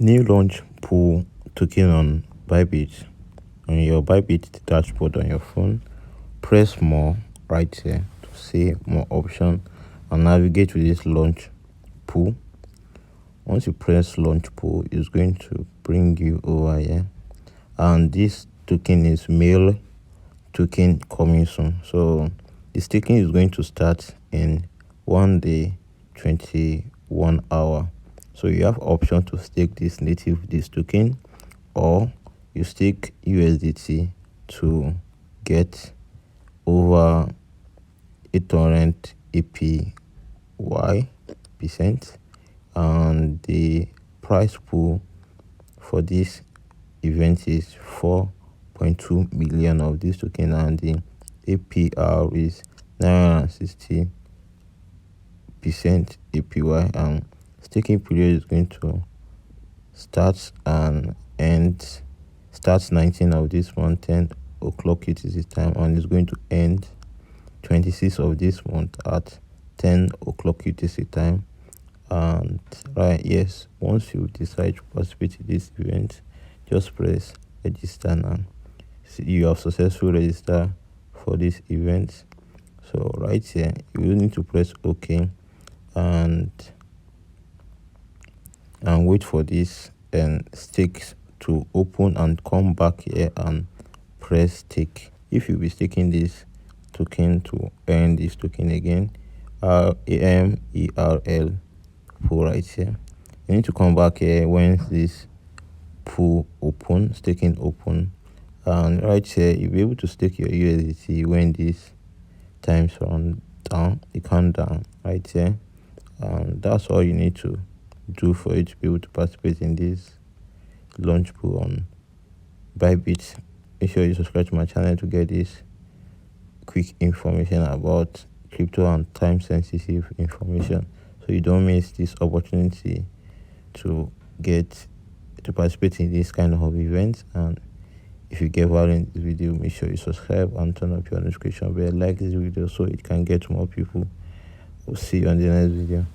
New launch pool token on Bybit. On your Bybit dashboard on your phone, press more right here to see more option and navigate to this launch pool. Once you press launch pool, it's going to bring you over here, and this token is MERL token coming soon. So the staking is going to start in 1 day 21 hour. So you have option to stake this token, or you stake USDT to get over 800 APY percent, and the price pool for this event is 4.2 million of this token, and the APR is 960% APY, and staking period is going to start and end starts 19 of this month 10 o'clock UTC time, and it's going to end 26 of this month at 10 o'clock UTC time. And yes, once you decide to participate in this event, just press register now. You have successfully registered for this event. So right here, you will need to press OK and wait for this and stakes to open, and come back here and press stake. If you be staking this token to earn this token again, MERL pool right here, you need to come back here when this pool open, staking open, and right here you'll be able to stake your USDT when these times run down, the countdown right here. And that's all you need to do for you to be able to participate in this launch pool on Bybit. Make sure you subscribe to my channel to get this quick information about crypto and time sensitive information, so you don't miss this opportunity to participate in this kind of events. And if you get value in this video, make sure you subscribe and turn up your notification bell, like this video so it can get to more people. We'll see you on the next video.